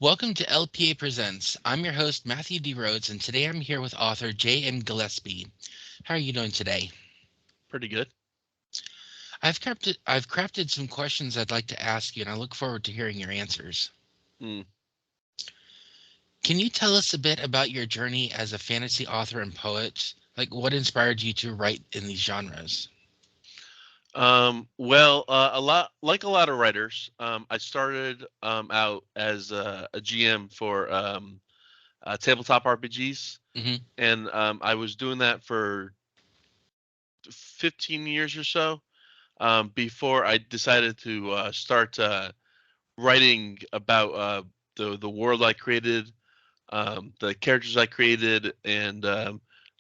Welcome to LPA Presents. I'm your host, Matthew D. Rhodes, and today I'm here with author JM Gillespie. How are you doing today? Pretty good. I've crafted some questions I'd like to ask you, and I look forward to hearing your answers. Hmm. Can you tell us a bit about your journey as a fantasy author and poet? Like, what inspired you to write in these genres? A lot of writers, I started out as a GM for tabletop RPGs, Hmm. and I was doing that for 15 years or so before I decided to start writing about the world I created, the characters I created, and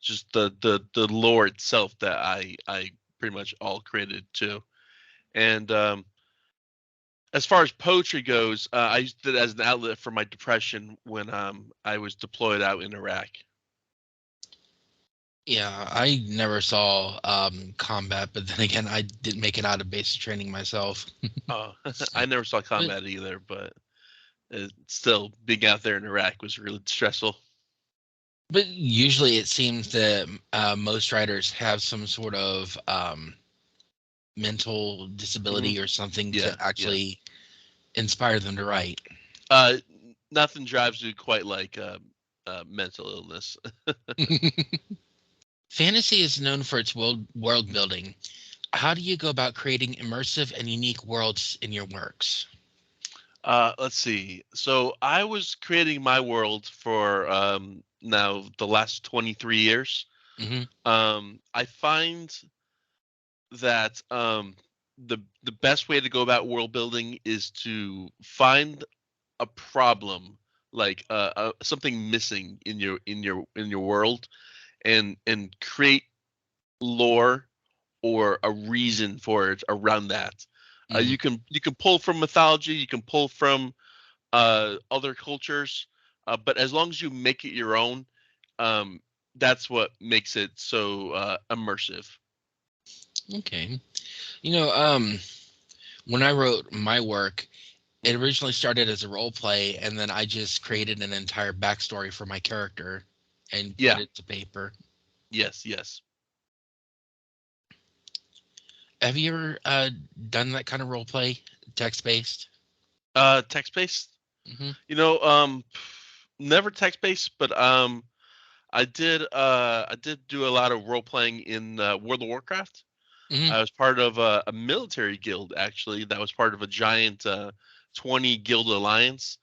just the lore itself that I pretty much all created too. And as far as poetry goes, I used it as an outlet for my depression when I was deployed out in Iraq. Yeah, I never saw combat, but then again, I didn't make it out of basic training myself. I never saw But combat either, but still being out there in Iraq was really stressful. but usually it seems that most writers have some sort of mental Hmm. disability or something to Yeah, yeah. actually inspire them to write. Uh, Nothing drives you quite like mental illness. Fantasy is known for its world building. How do you go about creating immersive and unique worlds in your works? Let's see. So I was creating my world for now the last 23 years. Hmm. I find that the best way to go about world building is to find a problem, like something missing in your world, and create lore or a reason for it around that. Hmm. You can pull from mythology, you can pull from other cultures, but as long as you make it your own, um, that's what makes it so immersive. Okay. You know, when I wrote my work, it Mhm. originally started as a role play, and then I just created an entire backstory for my character and put Yeah. it to paper. Yes. Yes. Have you ever done that kind of role play, text based? Text based. Hmm. You know, never text based, but I did do a lot of role playing in World of Warcraft. Hmm. I was part of a military guild actually that was part of a giant 20 guild alliance,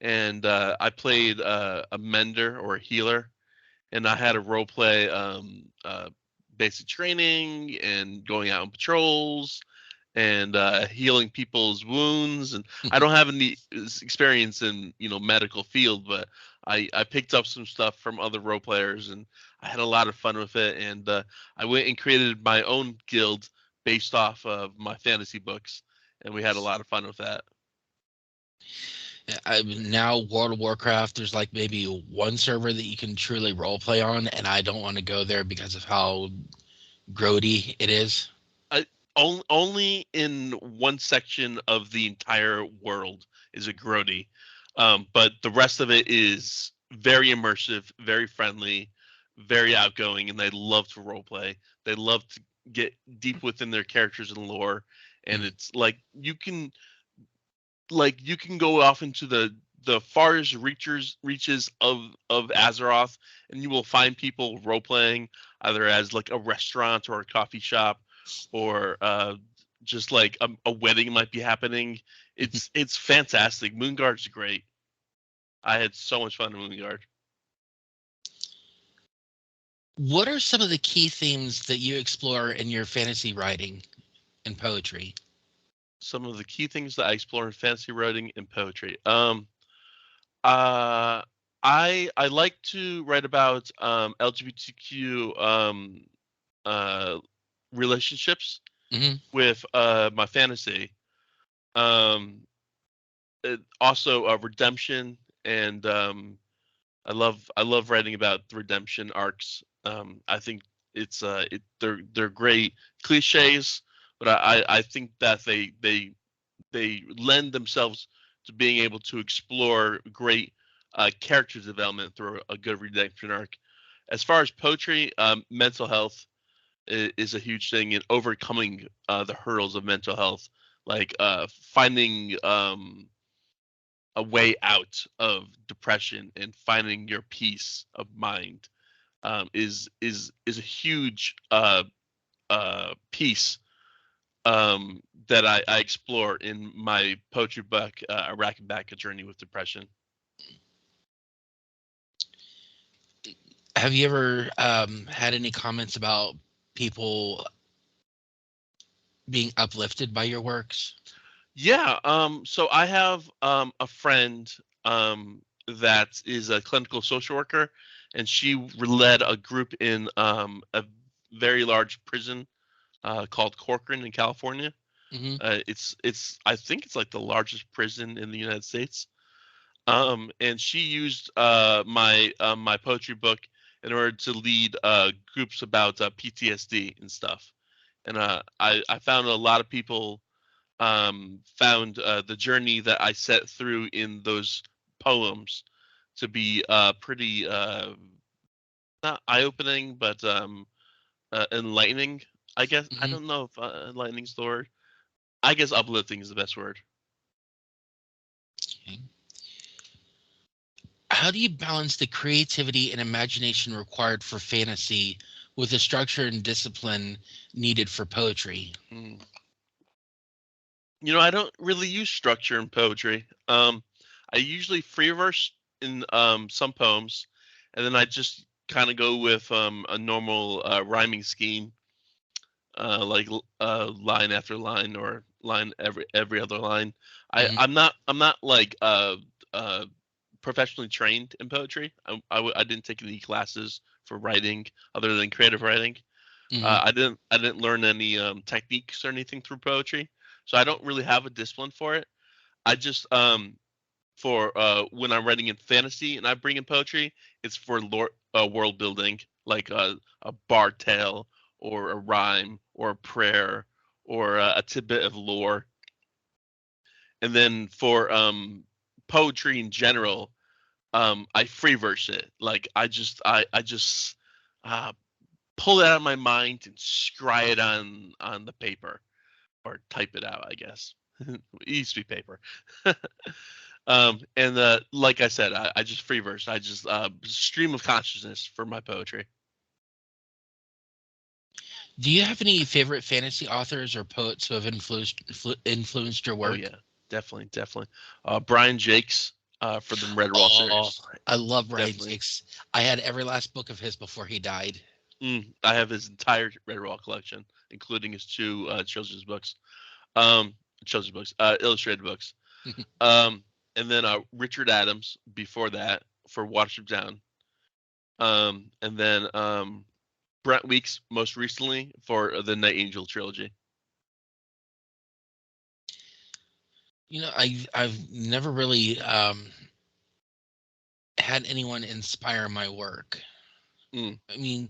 and I played a mender or a healer, and I had a role play basic training and going out on patrols and healing people's wounds. And I don't have any experience in medical field, but I picked up some stuff from other role players, and I had a lot of fun with it. And I went and created my own guild based off of my fantasy books, and we had a lot of fun with that. Now World of Warcraft, there's like maybe one server that you can truly role play on, and I don't want to go there because of how grody it is. I, only in one section of the entire world is it grody, but the rest of it is very immersive, very friendly, very outgoing, and they love to role play. They love to get deep within their characters and lore, and Mhm. it's like you can go off into the farthest reaches of Azeroth, and you will find people role playing either as like a restaurant or a coffee shop, or just like a wedding might be happening. It's fantastic. Moonguard's great. I had so much fun in Moonguard. What are some of the key themes that you explore in your fantasy writing and poetry? Some of the key things that I explore in fantasy writing and poetry. Uh, I like to write about LGBTQ uh, relationships Hmm. with my fantasy. Um, Also, redemption, and I love writing about the redemption arcs. I think they're great cliches, but I think that they lend themselves to being able to explore great character development through a good redemption arc. As far as poetry, mental health is a huge thing in overcoming the hurdles of mental health, like finding a way out of depression and finding your peace of mind is a huge piece that I explore in my poetry book, A Rack and Back: A Journey with Depression. Have you ever had any comments about people being uplifted by your works? Yeah. So I have a friend that is a clinical social worker, and she led a group in a very large prison called Corcoran in California. Hmm. It's I think it's like the largest prison in the United States. And she used my poetry book in order to lead groups about PTSD and stuff. And I found a lot of people found the journey that I set through in those poems to be pretty not eye-opening, but enlightening. I guess I Hmm. don't know if enlightening the word. I guess uplifting is the best word. Okay. How do you balance the creativity and imagination required for fantasy with the structure and discipline needed for poetry? Mm. I don't really use structure in poetry. I usually free verse in some poems, and then I just kind of go with a normal rhyming scheme, like line after line or line every other line. Hmm. I'm not like professionally trained in poetry. I didn't take any classes for writing other than creative writing. Hmm. I didn't learn any techniques or anything through poetry, so I don't really have a discipline for it. I just for when I'm writing in fantasy and I bring in poetry, it's for world building, like a bard tale or a rhyme or a prayer or a tidbit of lore. And then for poetry in general, I free verse it. Like I just uh, pull it out of my mind and scry it on the paper or type it out, I guess. It used to be paper. And like I said, I just free verse. I just stream of consciousness for my poetry. Do you have any favorite fantasy authors or poets who have influenced your Oh work? yeah, definitely, definitely. Brian Jakes for the Redwall Oh, series, I love Ryan definitely. Jakes. I had every last book of his before he died. I have his entire Redwall collection, including his two children's books, um, illustrated books. Um, and then Richard Adams before that for Watership Down. And then Brent Weeks most recently for the Night Angel trilogy. I've never really had anyone inspire my work. Mm, I mean,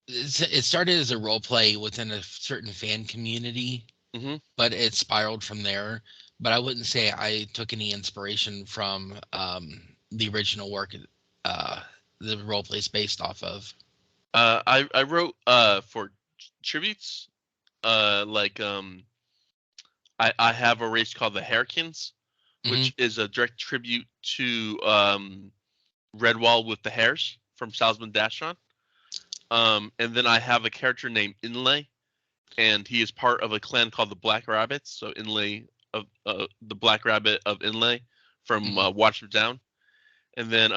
it started as a role play within a certain fan community, hmm but it spiraled from there. But I wouldn't say I took any inspiration from the original work uh, the role play is based off of. I wrote for tributes. Like I have a race called the Hairkins, Hmm. which is a direct tribute to Redwall with the Hares from Salzman Dashon. And then I have a character named Inlay, and he is part of a clan called the Black Rabbits. So Inlay of the Black Rabbit of Inlay from Hmm. Watch It Down. And then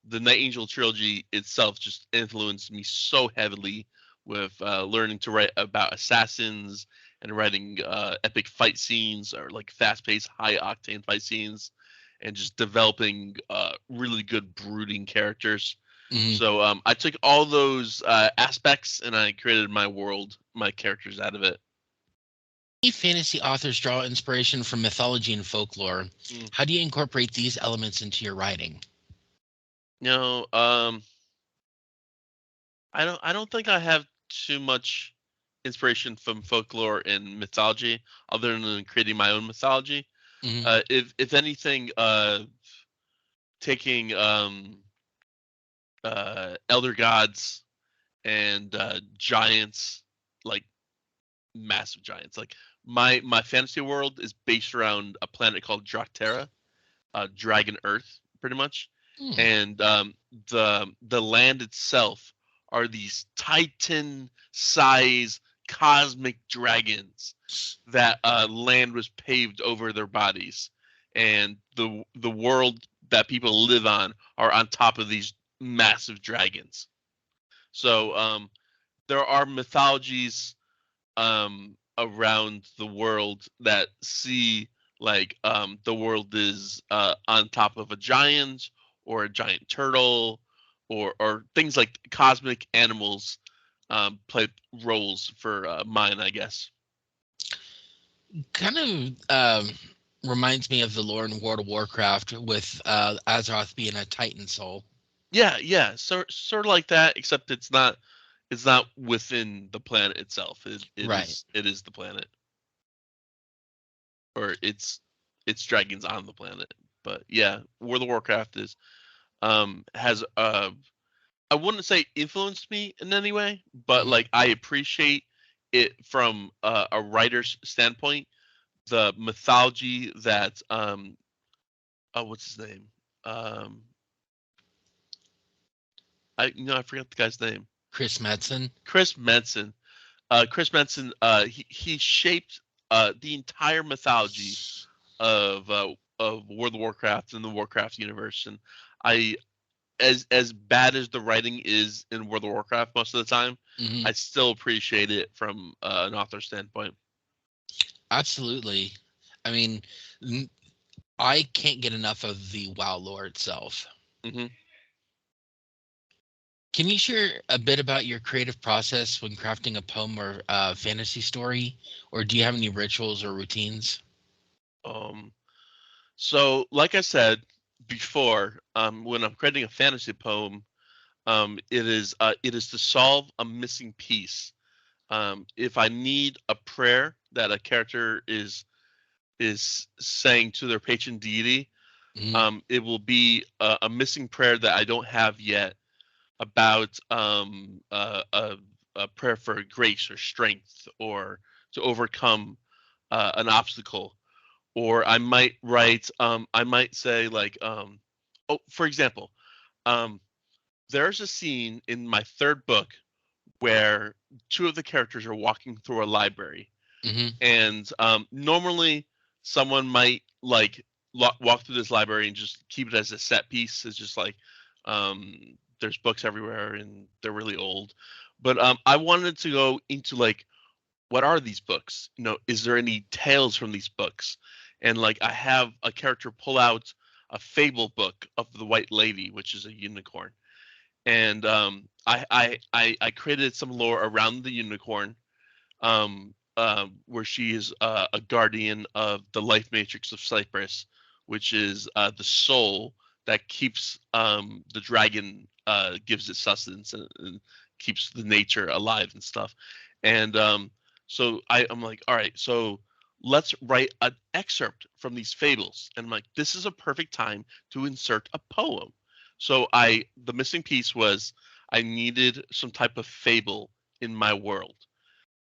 the Night Angel trilogy itself just influenced me so heavily with learning to write about assassins and writing epic fight scenes or like fast-paced, high-octane fight scenes, and just developing really good brooding characters. Hmm. So I took all those aspects and I created my world, my characters out of it. Many fantasy authors draw inspiration from mythology and folklore. Mm. How do you incorporate these elements into your writing? You know, I don't think I have too much inspiration from folklore and mythology other than creating my own mythology. Hmm. If anything, taking elder gods and giants, like massive giants. Like my fantasy world is based around a planet called Drakterra, Dragon Earth, pretty much, Hmm. and the land itself are these Titan size cosmic dragons that land was paved over their bodies, and the world that people live on are top of these massive dragons. So there are mythologies around the world that see like the world is on top of a giant or a giant turtle or things like cosmic animals play roles for mine, I guess. Kind of reminds me of the lore in World of Warcraft with Azeroth being a Titan soul. Yeah, yeah, sort of like that, except it's not within the planet itself. It Right. is it is the planet, or it's dragons on the planet. But yeah, World of Warcraft is has I wouldn't say influenced me in any way, but Hmm. like I appreciate it from a writer's standpoint. The mythology that oh, what's his name? Um, I forgot the guy's name. Chris Metzen. Chris Menson. Chris Menson. He shaped the entire mythology of World of Warcraft and the Warcraft universe, and I as bad as the writing is in World of Warcraft most of the time, Hmm. I still appreciate it from an author standpoint. Absolutely. I mean, I can't get enough of the WoW lore itself. Hmm. Can you share a bit about your creative process when crafting a poem or fantasy story, or do you have any rituals or routines? Um, so, like I said before, when I'm creating a fantasy poem, it is to solve a missing piece. If I need a prayer that a character is saying to their patron deity, Hmm. it will be a missing prayer that I don't have yet about a prayer for grace or strength or to overcome an obstacle. Or I might say like, oh, for example, um, there's a scene in my third book where two of the characters are walking through a library, Hmm. and normally someone might like walk through this library and just keep it as a set piece. It's just like there's books everywhere and they're really old. But I wanted to go into like, what are these books? Is there any tales from these books? And like I have a character pull out a fable book of the White Lady, which is a unicorn, and I created some lore around the unicorn, where she is a guardian of the life matrix of Cyprus, which is the soul that keeps the dragon, gives it sustenance and keeps the nature alive and stuff. And so I'm like, all right, so let's write an excerpt from these fables. And I'm like, this is a perfect time to insert a poem. So the missing piece was I needed some type of fable in my world,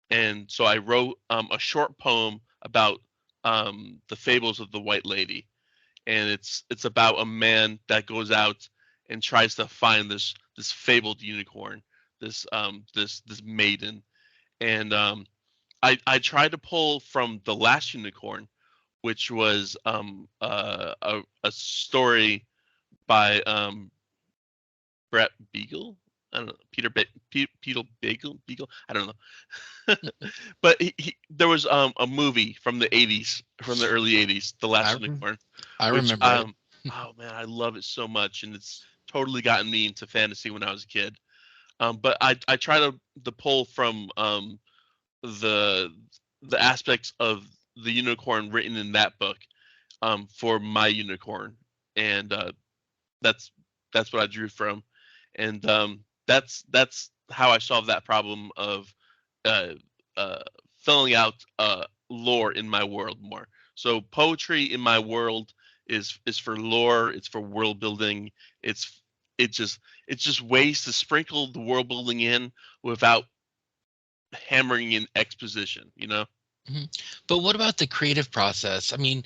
and so I wrote a short poem about the fables of the White Lady, and it's about a man that goes out and tries to find this fabled unicorn, this maiden, and I tried to pull from the last unicorn, which was a story by Brett Beagle. I don't know, Peter Beagle. I don't know. But there was a movie from the 80s, from the early 80s, The I Last rem- Unicorn, I which remember it. oh man, I love it so much, and it's totally gotten me into fantasy when I was a kid. But I try to pull from the the aspects of the unicorn written in that book, for my unicorn, and that's that's what I drew from, and that's how I solved that problem of uh, uh, filling out lore in my world more. So poetry in my world is for lore, it's for world building, it's it just it's just ways to sprinkle the world building in without hammering in exposition, you know? Mhm. But what about the creative process? I mean,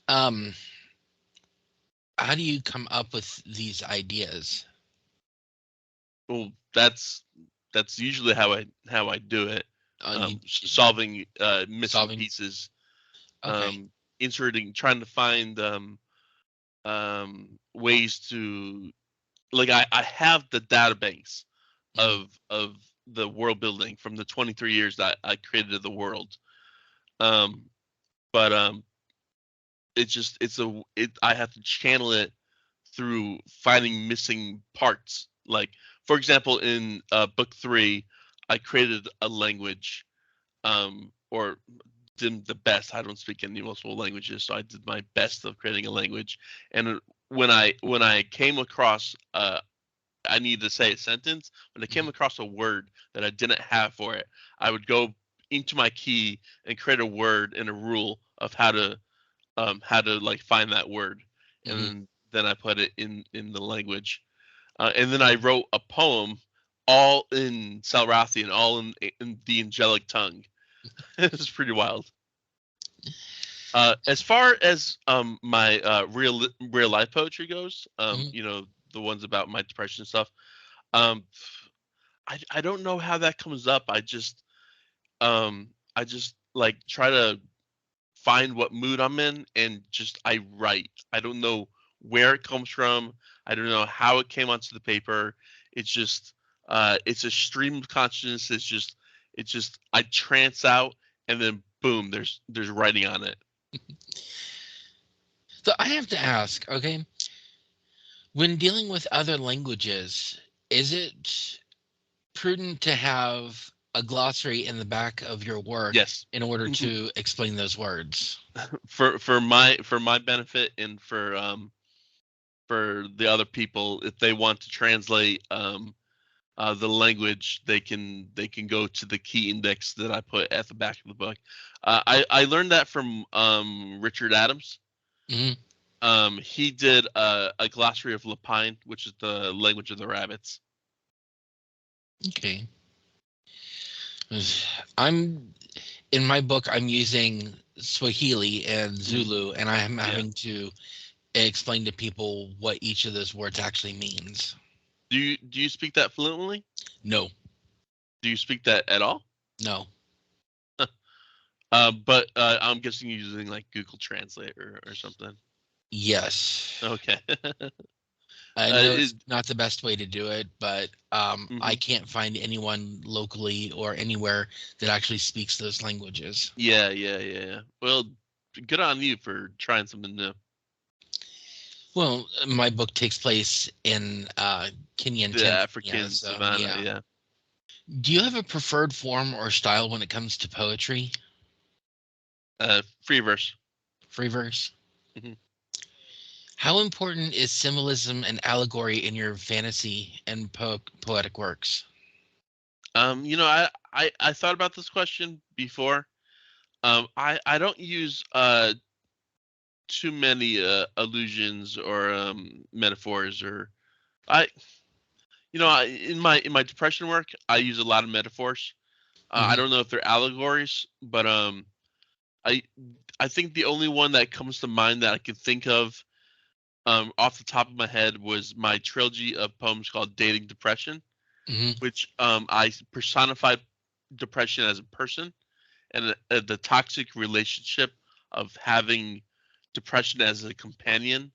um, how do you come up with these ideas? Well, that's usually how I do it. You Solving missing solving? pieces, Okay. inserting, trying to find ways to, like, I have the database Mhm. of the world building from the 23 years that I created the world. Um, but it I have to channel it through finding missing parts. Like, for example, in book 3, I created a language, or did the best. I don't speak any multiple languages, so I did my best of creating a language. And when I came across I needed to say a sentence, when I came Mhm. across a word that I didn't have for it, I would go into my key and create a word and a rule of how to like find that word, and Mhm. then I put it in the language, and then I wrote a poem all in Salrathian, all in the angelic tongue. It was pretty wild. As far as my real life poetry goes, Mhm. the ones about my depression and stuff, um, I don't know how that comes up. I just like try to find what mood I'm in and just I write. I don't know where it comes from. I don't know how it came onto the paper. It's just it's a stream of consciousness. It's just I trance out, and then boom, there's writing on it. So I have to ask, okay, when dealing with other languages, is it prudent to have a glossary in the back of your work Yes. in order to explain those words? For my benefit and for the other people, if they want to translate the language, they can go to the key index that I put at the back of the book. I learned that from Richard Adams. Mhm. He did a glossary of Lapine, which is the language of the rabbits. Okay. I'm in my book, I'm using Swahili and Mhm. Zulu, and I'm Yeah. having to explain to people what each of those words actually means. Do you speak that fluently? No, Do you speak that at all? no. But I'm guessing you're using like Google Translate or something. Yes. Okay. I know It, it's not the best way to do it, but I mhm. can't find anyone locally or anywhere that actually speaks those languages. Yeah, yeah, yeah, yeah. Well, good on you for trying something new. Well, my book takes place in Kenya and The Tanzania, African so savannah, yeah. yeah. Do you have a preferred form or style when it comes to poetry? Free verse. Free verse? Hmm. How important is symbolism and allegory in your fantasy and poetic works? I thought about this question before. I don't use too many allusions or metaphors or I in my depression work I use a lot of metaphors. I Hmm. don't know if they're allegories, but I I think the only one that comes to mind that I could think of off the top of my head was my trilogy of poems called Dating Depression, Hmm. which I personified depression as a person and the toxic relationship of having depression as a companion,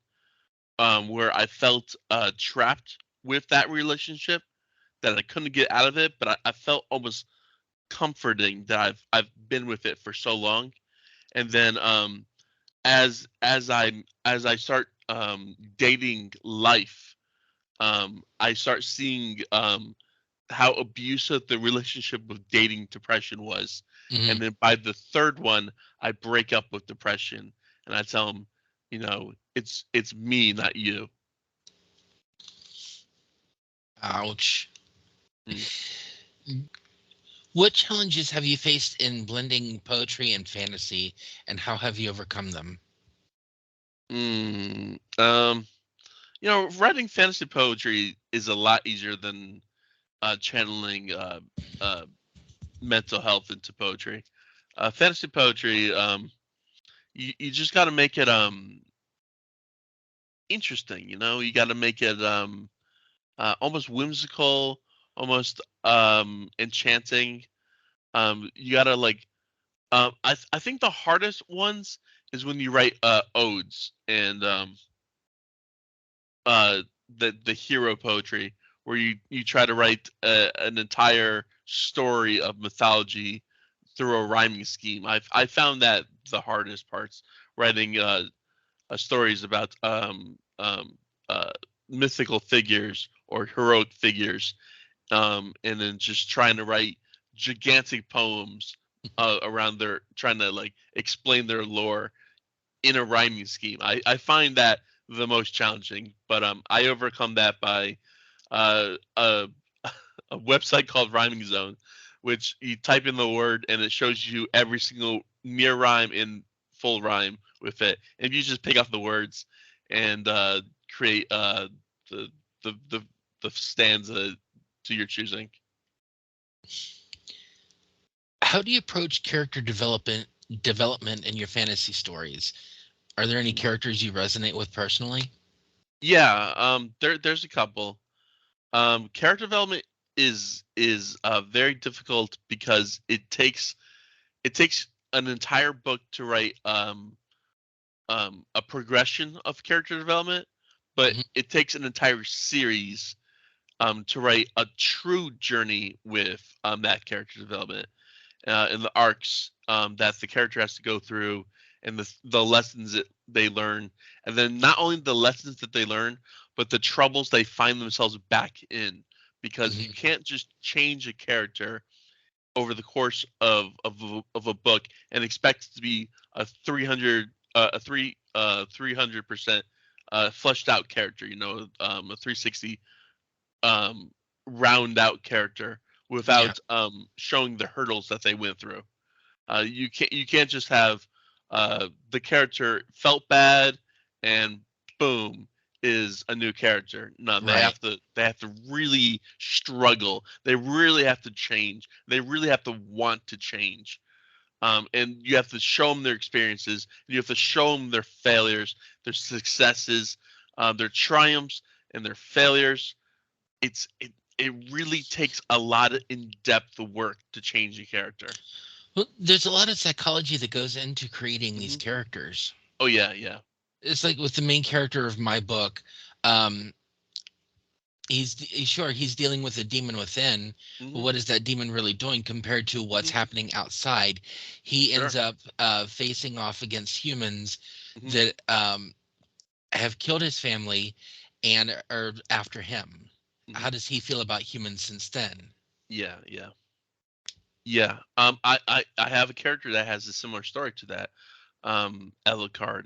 where I felt trapped with that relationship, that I couldn't get out of it, but I felt almost comforting that I've been with it for so long. And then as I start dating life, I start seeing how abusive the relationship with dating depression was. Hmm. And then by the third one, I break up with depression, and I tell him, it's me, not you. Ouch. Mm. What challenges have you faced in blending poetry and fantasy, and how have you overcome them? Mm, writing fantasy poetry is a lot easier than channeling uh, mental health into poetry. Fantasy poetry, you just got to make it interesting. You got to make it almost whimsical, almost enchanting. You got to like I think the hardest ones is when you write odes and uh the hero poetry where you try to write an entire story of mythology through a rhyming scheme. I found that the hardest parts writing stories about uh, mythical figures or heroic figures, and then just trying to write gigantic poems around their trying to like explain their lore in a rhyming scheme. I find that the most challenging, but I overcome that by uh, a a website called Rhyming Zone, which you type in the word and it shows you every single near rhyme and full rhyme with it. And you just pick up the words and create the, the the the stanza to your choosing. How do you approach character development in your fantasy stories? Are there any characters you resonate with personally? Yeah, there's a couple. Character development is very difficult because it takes an entire book to write a progression of character development, but Mhm, it takes an entire series to write a true journey with that character development and the arcs that the character has to go through and the lessons that they learn, and then not only the lessons that they learn, but the troubles they find themselves back in, because you mhm. can't just change a character over the course of a book and expect it to be a 300% fleshed out character, a 360 um, round out character Yeah, without showing the hurdles that they went through. You can't just have the character felt bad and boom is a new character. No, they right. have to they have to really struggle. They really have to change. They really have to want to change. And you have to show them their experiences. You have to show them their failures, their successes, their triumphs, and their failures. It really takes a lot of in-depth work to change a character. Well, there's a lot of psychology that goes into creating these Hmm. characters. Oh yeah, yeah. It's like with the main character of my book, um, he's dealing with a demon within, but Hmm. what is that demon really doing compared to what's Hmm. happening outside? He ends Sure. up facing off against humans Hmm. that have killed his family and are after him. Hmm. How does he feel about humans since then? Yeah, yeah, yeah. I have a character that has a similar story to that. Alucard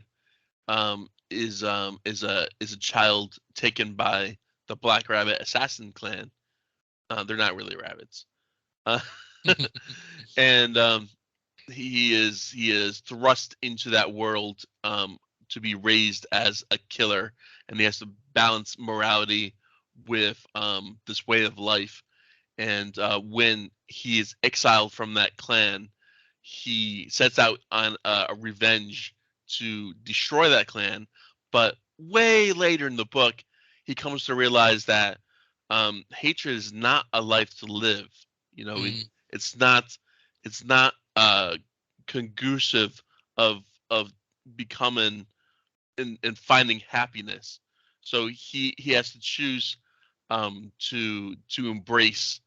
is a child taken by the Black Rabbit Assassin clan. They're not really rabbits. Uh, and he is thrust into that world to be raised as a killer, and he has to balance morality with this way of life. And when he is exiled from that clan, he sets out on a revenge to destroy that clan. But way later in the book, he comes to realize that hatred is not a life to live. Mm, It's not. It's not conducive of of becoming and finding happiness. So he has to choose to embrace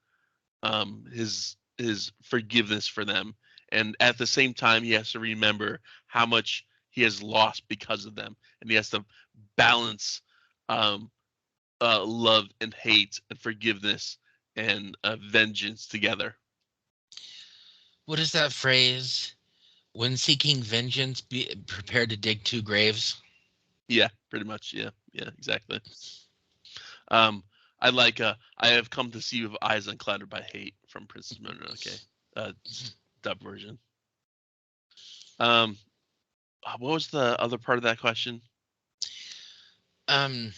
his forgiveness for them, and at the same time he has to remember how much he has lost because of them, and he has to balance um, love and hate and forgiveness and vengeance together. what is that phrase? When seeking vengeance, be prepared to dig two graves. Yeah, pretty much. Yeah, yeah, exactly. Um, I have come to see you with eyes unclouded by hate. from Princess Mononoke, dub version. Um, what was the other part of that question? Um,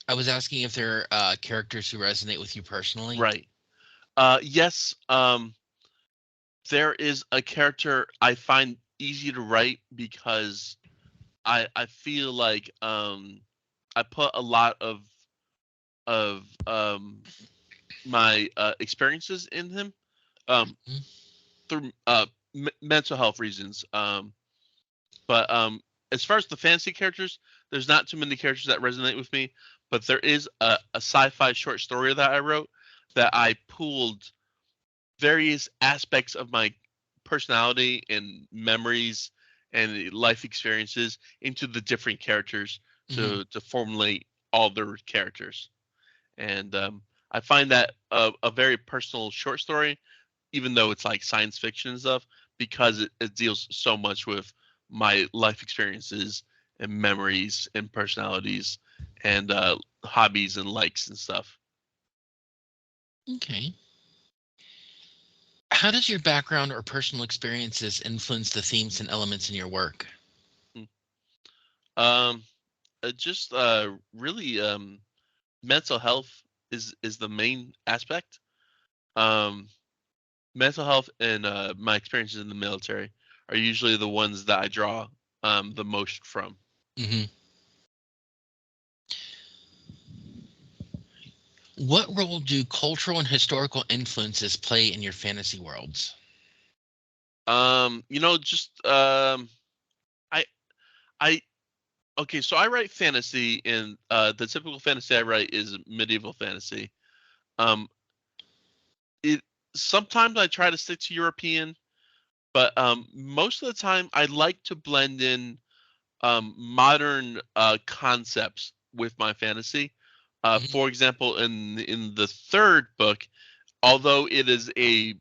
I was asking if there are characters who resonate with you personally. Right. Yes. There is a character I find easy to write because I feel like I put a lot of my experiences in him um Mhm. through mental health reasons. But as far as the fantasy characters, there's not too many characters that resonate with me. But there is a sci-fi short story that I wrote that I pooled various aspects of my personality and memories and life experiences into the different characters Mhm. to formulate all their characters. And I find that a very personal short story, even though it's like science fiction and stuff, because it deals so much with my life experiences and memories and personalities and hobbies and likes and stuff. Okay. How does your background or personal experiences influence the themes and elements in your work? Mm. Um, just really mental health is the main aspect. Um, Mental health and my experiences in the military are usually the ones that I draw the most from. Hmm. What role do cultural and historical influences play in your fantasy worlds? Just I I okay, so I write fantasy, and the typical fantasy I write is medieval fantasy. Um, it Sometimes I try to stick to European, but most of the time I like to blend in modern concepts with my fantasy. Hmm. For example, in the third book, although it is a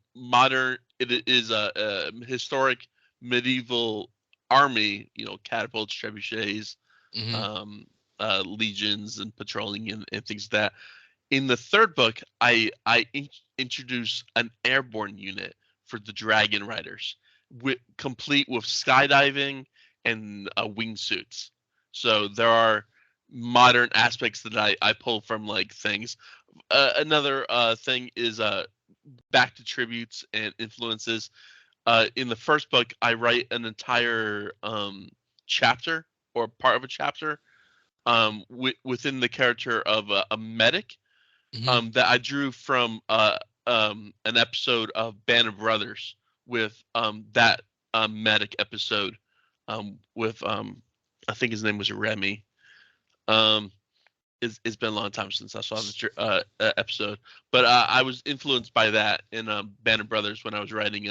historic medieval army, catapults, trebuchets, Hmm. um, legions, and patrolling and things like that. In the third book, I introduce an airborne unit for the Dragon Riders, complete with skydiving and wingsuits. So there are modern aspects that I pull from like things. Another thing is back to tributes and influences. In the first book, I write an entire chapter or part of a chapter within the character of a medic Hmm. that I drew from an episode of Band of Brothers with that medic episode with I think his name was Remy. Um, it's been a long time since I saw the episode, but I was influenced by that in Band of Brothers when I was writing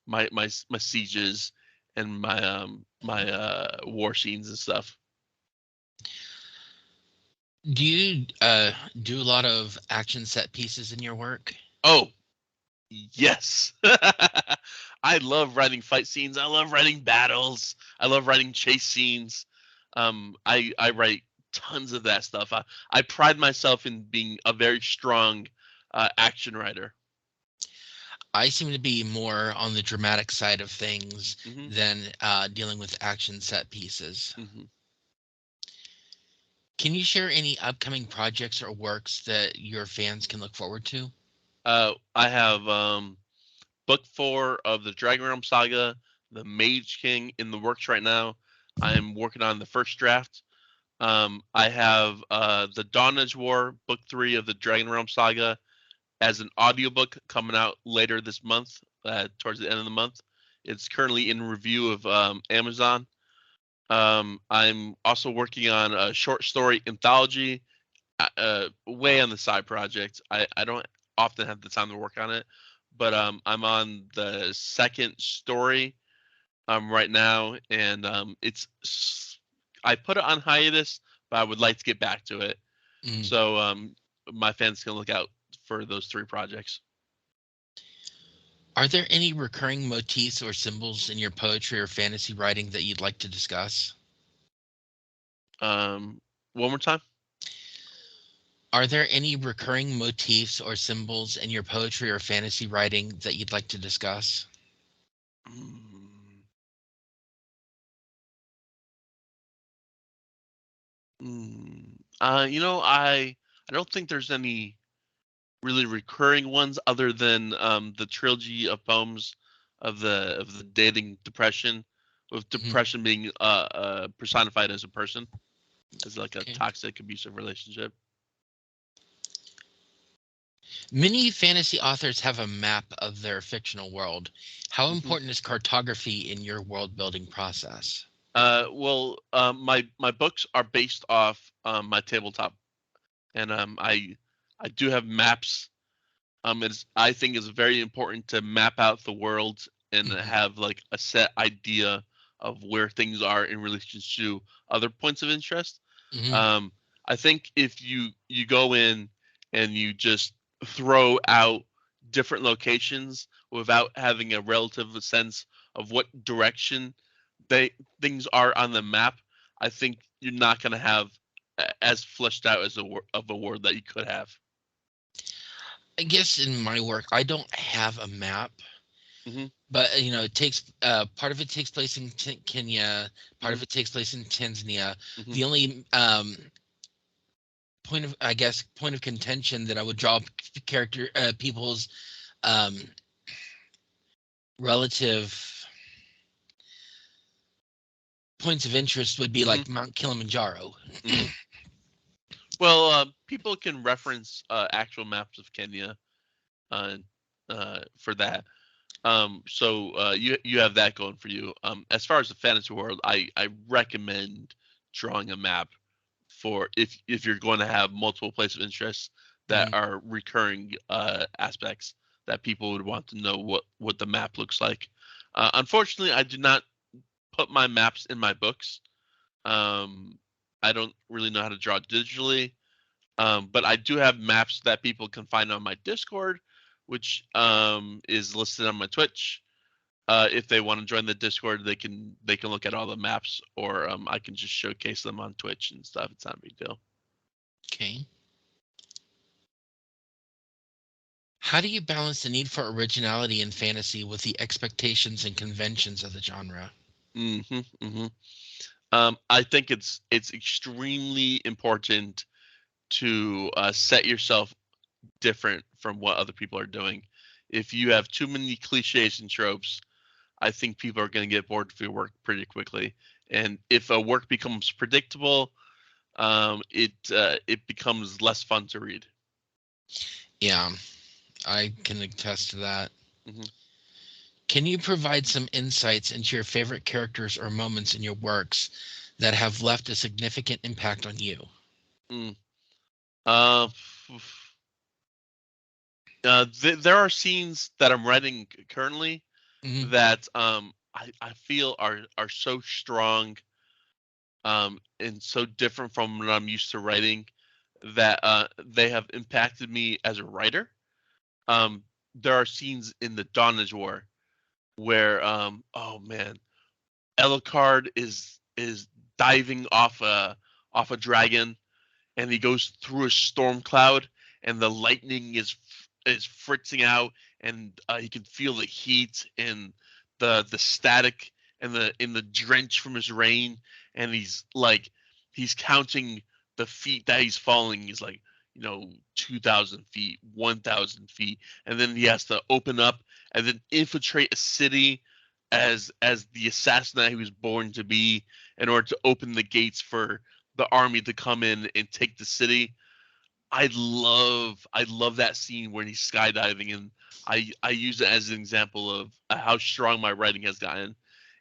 my sieges and my war scenes and stuff. Do you do a lot of action set pieces in your work? Oh, yes. I love writing fight scenes. I love writing battles. I love writing chase scenes. I write tons of that stuff. I pride myself in being a very strong action writer. I seem to be more on the dramatic side of things Hmm. than dealing with action set pieces. Hmm. Can you share any upcoming projects or works that your fans can look forward to? I have book 4 of the Dragon Realms Saga, the Mage King, in the works right now. I'm working on the first draft. I have the Dawn Edge War, book 3 of the Dragon Realms Saga, as an audiobook coming out later this month, towards the end of the month. It's currently in review of Amazon. I'm also working on a short story anthology, way on the side project. I don't often have the time to work on it, but I'm on the second story right now, and I put it on hiatus, but I would like to get back to it. Mm. So my fans can look out for those 3 projects. Are there any recurring motifs or symbols in your poetry or fantasy writing that you'd like to discuss? Um, One more time. Are there any recurring motifs or symbols in your poetry or fantasy writing that you'd like to discuss? Mm, I don't think there's any really recurring ones other than the trilogy of poems of the dating depression, with Mhm. depression being personified as a person, as like a Okay. toxic abusive relationship. Many fantasy authors have a map of their fictional world. How hmm important is cartography in your world building process? my books are based off my tabletop, and I do have maps. I think it's very important to map out the world and Hmm. have like a set idea of where things are in relation to other points of interest. Hmm. Um, I think if you go in and you just throw out different locations without having a relative sense of what direction they things are on the map, I think you're not going to have as fleshed out as of a world that you could have. I guess in my work, I don't have a map, hmm but it takes part of it takes place in Kenya, part hmm of it takes place in Tanzania. hmm The only point of contention that I would draw character people's um, relative points of interest would be hmm like Mount Kilimanjaro. hmm Well, people can reference actual maps of Kenya uh, for that. So you have that going for you. As far as the fantasy world, I recommend drawing a map for if you're going to have multiple places of interest that Mhm. are recurring aspects that people would want to know what the map looks like. Unfortunately, I do not put my maps in my books. Um, I don't really know how to draw digitally, but I do have maps that people can find on my Discord, which is listed on my Twitch. If they want to join the Discord, they can look at all the maps, or I can just showcase them on Twitch and stuff. It's not a big deal. Okay. How do you balance the need for originality in fantasy with the expectations and conventions of the genre? hmm hmm I think it's extremely important to set yourself different from what other people are doing. If you have too many cliches and tropes, I think people are going to get bored of your work pretty quickly. And if a work becomes predictable, it becomes less fun to read. Yeah, I can attest to that. hmm Can you provide some insights into your favorite characters or moments in your works that have left a significant impact on you? Mm. Uh, there are scenes that I'm writing currently Hmm. that I feel are so strong and so different from what I'm used to writing that they have impacted me as a writer. Um, there are scenes in the Dawnage War where oh man, Elicard is diving off a dragon, and he goes through a storm cloud, and the lightning is fritzing out, and he can feel the heat and the static and the drench from his rain, and he's counting the feet that he's falling. He's like, 2,000 feet, 1,000 feet, and then he has to open up and then infiltrate a city as the assassin that he was born to be, in order to open the gates for the army to come in and take the city. I love that scene when he's skydiving, and I use it as an example of how strong my writing has gotten,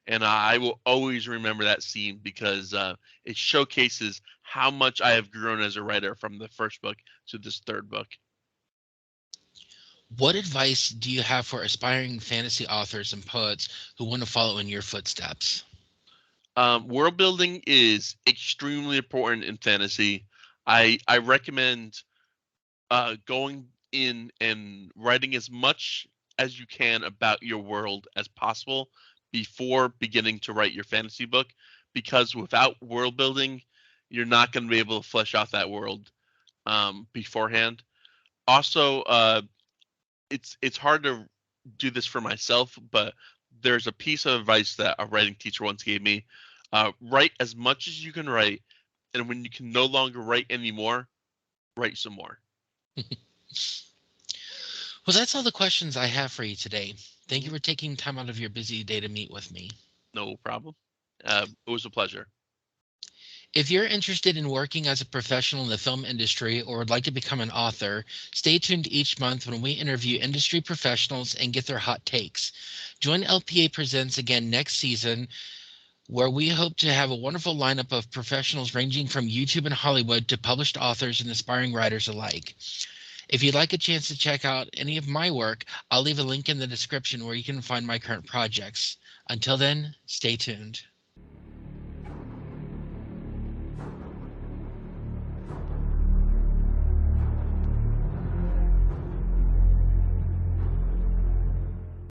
and I will always remember that scene because it showcases how much I have grown as a writer from the first book to this third book. What advice do you have for aspiring fantasy authors and poets who want to follow in your footsteps? World building is extremely important in fantasy. I recommend going in and writing as much as you can about your world as possible before beginning to write your fantasy book, because without world building, you're not going to be able to flesh out that world. beforehand. Also, it's hard to do this for myself, but there's a piece of advice that a writing teacher once gave me. Write as much as you can write, and when you can no longer write anymore, write some more. Well, that's all the questions I have for you today. Thank you Mhm. for taking time out of your busy day to meet with me. No problem. It was a pleasure. If you're interested in working as a professional in the film industry or would like to become an author, stay tuned each month when we interview industry professionals and get their hot takes. Join LPA Presents again next season, where we hope to have a wonderful lineup of professionals ranging from YouTube and Hollywood to published authors and aspiring writers alike. If you'd like a chance to check out any of my work, I'll leave a link in the description where you can find my current projects. Until then, stay tuned.